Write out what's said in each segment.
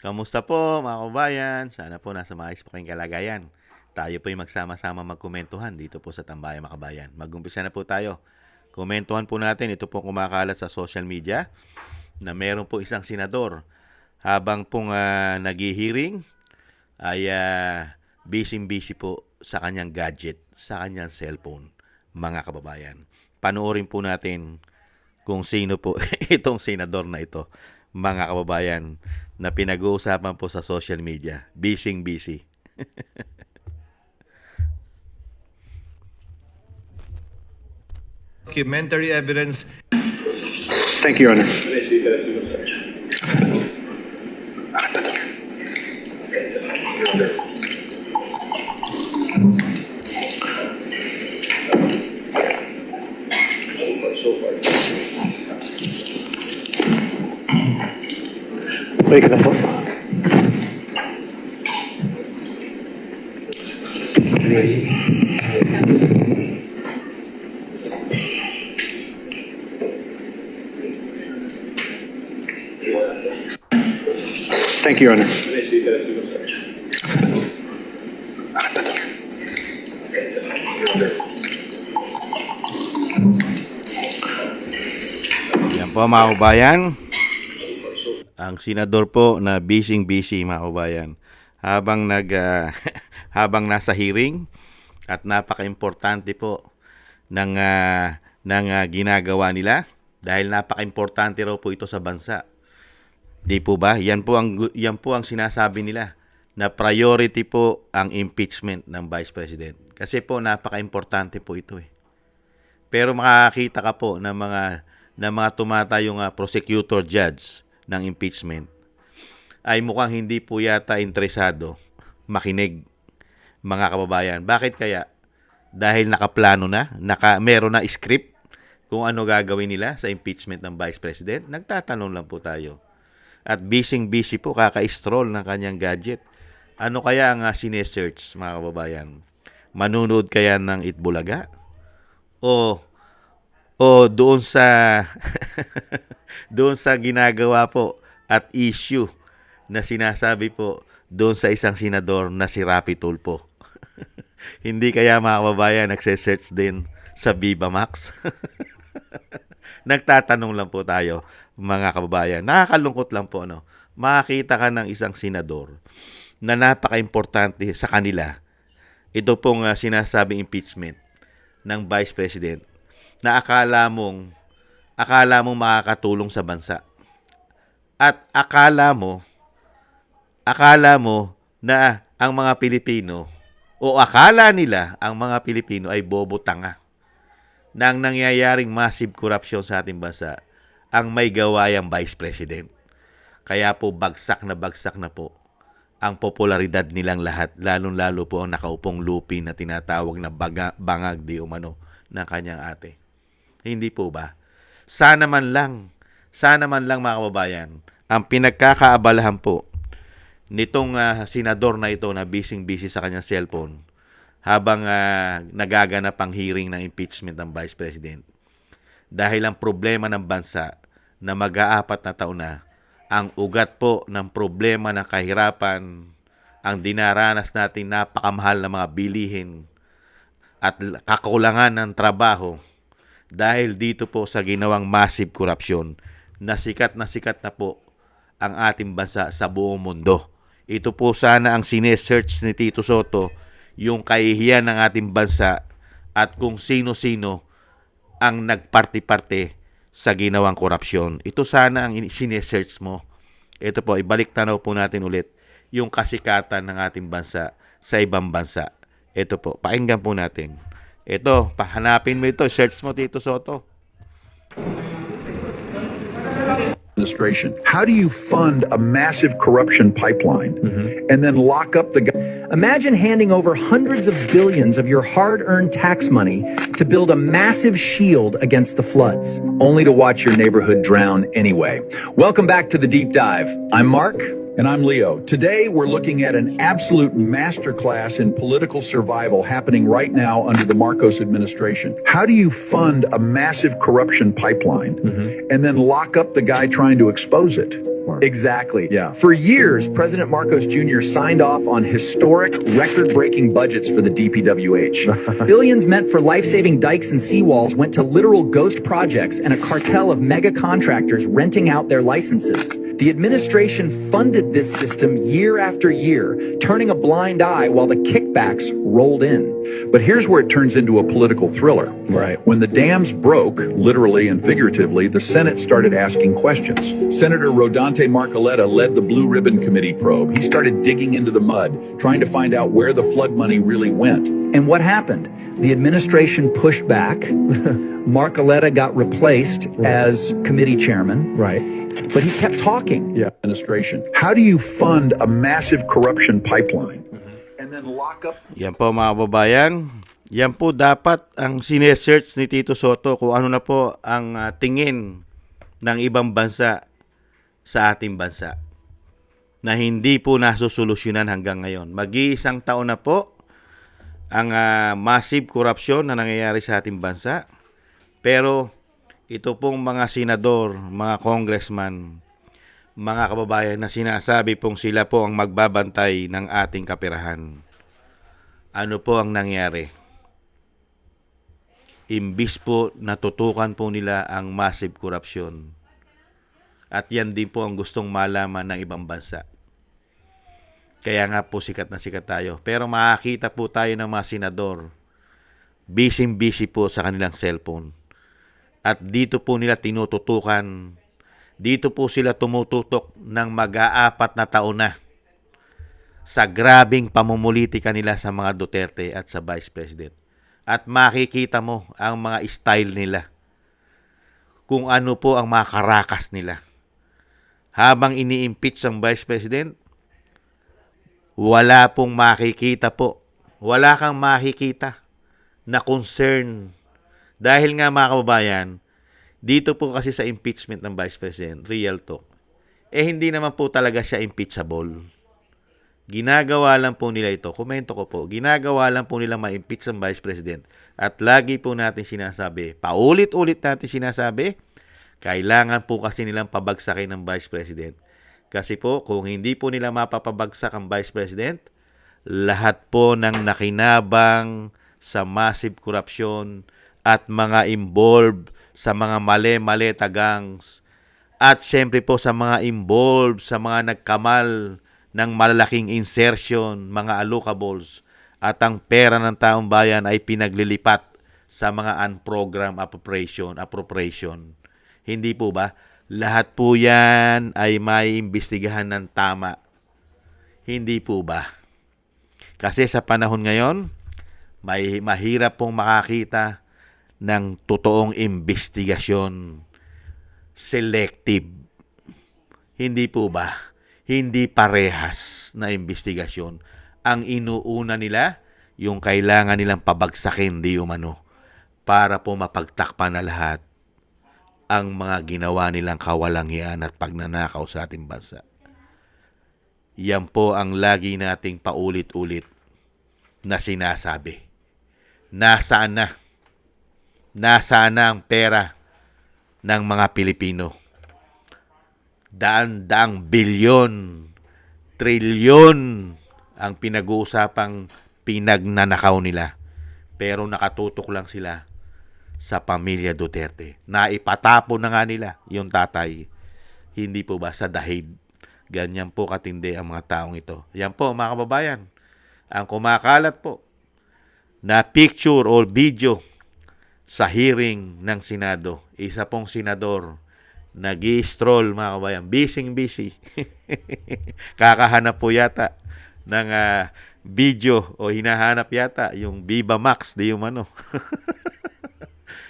Kamusta po mga kabayan? Sana po nasa maayos po kayong kalagayan. Tayo po ay magsama-sama magkomentuhan dito po sa Tambayan Makabayan. Mag-umpisa na po tayo. Komentuhan po natin, ito po kumakalat sa social media na meron po isang senador habang pong naghihiring ay busy-busy po sa kanyang gadget, sa kanyang cellphone, mga kababayan. Panoorin po natin kung sino po itong senador na ito, mga kababayan, na pinag-uusapan po sa social media. Busy-busy. Documentary evidence. Thank you, Your Honor. Okay ka na po. Thank you, Your Honor. Yan po mga kababayan. Ang senador po na busy mga kababayan. Habang habang nasa hearing at napaka-importante po ng ginagawa nila dahil napaka-importante raw po ito sa bansa. Di po ba? Yan po ang sinasabi nila na priority po ang impeachment ng Vice President. Kasi po napaka-importante po ito eh. Pero makakita ka po ng mga tumatayong prosecutor judge ng impeachment ay mukhang hindi po yata interesado makinig, mga kababayan. Bakit kaya? Dahil nakaplano na, meron na script kung ano gagawin nila sa impeachment ng Vice President. Nagtatanong lang po tayo. At busy po, kaka-stroll ng kanyang gadget. Ano kaya ang sinesearch, mga kababayan? Manunood kaya ng Itbulaga? O doon sa doon sa ginagawa po at issue na sinasabi po doon sa isang senador na si Rapi Tulfo? Hindi kaya mga kababayan nagse-search din sa Viva Max? Nagtatanong lang po tayo, mga kababayan. Nakakalungkot lang po, no? Makakita ka ng isang senador na napaka-importante sa kanila. Ito pong sinasabing impeachment ng Vice President na akala mong makakatulong sa bansa. At akala mo na ang mga Pilipino o akala nila ang mga Pilipino ay bobo tanga na ang nangyayaring massive corruption sa ating bansa ang may gawayang Vice President. Kaya po bagsak na po ang popularidad nilang lahat, lalong-lalo po ang nakaupong lupi na tinatawag na bangag di umano ng kanyang ate. Hindi po ba? Sana man lang mga kababayan, ang pinagkakaabalahan po nitong senador na ito na busy sa kanyang cellphone habang nagaganap ang hearing ng impeachment ng Vice President. Dahil ang problema ng bansa na mag-aapat na taon na, ang ugat po ng problema ng kahirapan, ang dinaranas natin napakamahal na mga bilihin at kakulangan ng trabaho dahil dito po sa ginawang massive corruption na sikat na po ang ating bansa sa buong mundo. Ito po sana ang sinesearch ni Tito Soto, yung kahihiyan ng ating bansa at kung sino-sino ang nagparti-parte sa ginawang korupsyon. Ito sana ang sinesearch mo. Ito po, ibalik tanaw po natin ulit yung kasikatan ng ating bansa sa ibang bansa. Ito po, pakinggan po natin. Ito, pahanapin mo ito, search mo Tito Soto. Administration. How do you fund a massive corruption pipeline and then lock up the guy? Imagine handing over hundreds of billions of your hard-earned tax money to build a massive shield against the floods, only to watch your neighborhood drown anyway. Welcome back to The Deep Dive. I'm Mark. And I'm Leo. Today, we're looking at an absolute masterclass in political survival happening right now under the Marcos administration. How do you fund a massive corruption pipeline and then lock up the guy trying to expose it? Mark. Exactly. Yeah. For years, President Marcos Jr. signed off on historic, record-breaking budgets for the DPWH. Billions meant for life-saving dikes and seawalls went to literal ghost projects and a cartel of mega contractors renting out their licenses. The administration funded this system year after year, turning a blind eye while the kickbacks rolled in. But here's where it turns into a political thriller. Right. When the dams broke, literally and figuratively, the Senate started asking questions. Senator Rodante Marcoleta led the Blue Ribbon Committee probe. He started digging into the mud, trying to find out where the flood money really went. And what happened? The administration pushed back. Marcoleta got replaced as committee chairman. Right. But he kept talking. Yeah. Administration. How do you fund a massive corruption pipeline and then lock up Yan po mga kababayan. Yan po dapat ang sinesearch ni Tito Soto kung ano na po ang tingin ng ibang bansa sa ating bansa na hindi po nasusolusyonan hanggang ngayon. Mag-iisang taon na po ang massive corruption na nangyayari sa ating bansa. Pero ito pong mga senador, mga congressman, mga kababayan na sinasabi pong sila po ang magbabantay ng ating kapirahan. Ano po ang nangyari? Imbis po natutukan po nila ang massive corruption. At yan din po ang gustong malaman ng ibang bansa. Kaya nga po sikat na sikat tayo. Pero makakita po tayo ng mga senador. Busy po sa kanilang cellphone. At dito po nila tinututukan. Dito po sila tumututok ng mag-aapat na taon na sa grabing pamumulitika nila sa mga Duterte at sa Vice President. At makikita mo ang mga style nila. Kung ano po ang mga karakas nila. Habang ini-impeach ang Vice President, wala pong makikita po. Wala kang makikita na concern. Dahil nga mga kababayan, dito po kasi sa impeachment ng Vice President, real talk, hindi naman po talaga siya impeachable. Ginagawa lang po nila ito, komento ko po, ginagawa lang po nila ma-impeach ang Vice President. At lagi po natin sinasabi, paulit-ulit natin sinasabi, kailangan po kasi nilang pabagsakin ng Vice President. Kasi po, kung hindi po nila mapapabagsak ang Vice President, lahat po ng nakinabang sa massive corruption at mga involved sa mga mali-maleta gangs at syempre po sa mga involved sa mga nagkamal ng malalaking insertion, mga allocables at ang pera ng taong bayan ay pinaglilipat sa mga unprogrammed appropriation. Hindi po ba? Lahat po yan ay may imbestigahan ng tama. Hindi po ba? Kasi sa panahon ngayon, may mahirap pong makakita ng totoong investigasyon. Selective. Hindi po ba? Hindi parehas na investigasyon. Ang inuuna nila, yung kailangan nilang pabagsakin di umano para po mapagtakpan na lahat ang mga ginawa nilang kawalangian at pagnanakaw sa ating bansa. Yan po ang lagi nating paulit-ulit na sinasabi. Nasaan na? Nasaan na ang pera ng mga Pilipino? Daan-daang bilyon, trilyon ang pinag-uusapang pinagnanakaw nila. Pero nakatutok lang sila sa pamilya Duterte. Naipatapo na nga nila yung tatay. Hindi po ba sa dahig? Ganyan po katindi ang mga taong ito. Yan po mga kababayan. Ang kumakalat po na picture or video sa hearing ng Senado. Isa pong senador nag-i-stroll mga kabayan. Busy. Kakahanap po yata ng video o hinahanap yata yung Viva Max, di yung ano.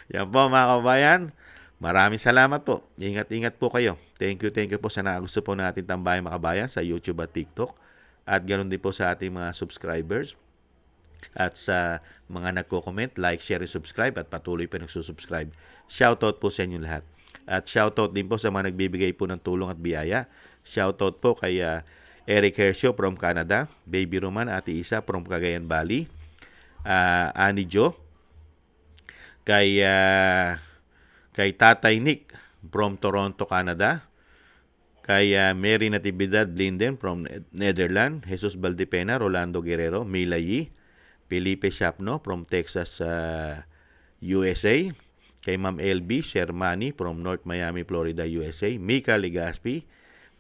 Yan po mga kabayan. Maraming salamat po. Ingat-ingat po kayo. Thank you po sa gusto po natin tambayan mga kabayan sa YouTube at TikTok. At ganoon din po sa ating mga subscribers. At sa mga nagko-comment, like, share, and subscribe at patuloy pa nagsusubscribe. Shoutout po sa inyo lahat. At shoutout din po sa mga nagbibigay po ng tulong at biyaya. Shoutout po kay Eric Hershio from Canada, Baby Roman, Ate Isa from Cagayan Valley, Annie Jo, kay Tatay Nick from Toronto, Canada, kay Mary Natividad Blinden from Netherlands, Jesus Valdepena, Rolando Guerrero, Mila Yi, Felipe Shapno from Texas, USA, kay Ma'am LB Shermani from North Miami, Florida, USA, Mika Legaspi,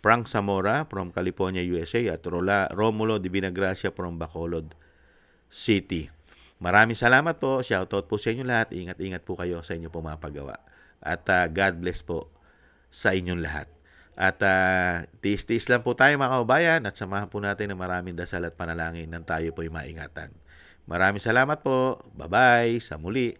Frank Zamora from California, USA, at Romulo de Vinagracia from Bacolod City. Maraming salamat po. Shoutout po sa inyo lahat. Ingat-ingat po kayo sa inyo pong mga paggawa. At God bless po sa inyong lahat. At tiis-tiis lang po tayo mga kababayan at samahan po natin ng maraming dasal at panalangin nang tayo po'y maingatan. Maraming salamat po. Bye-bye. Sa muli.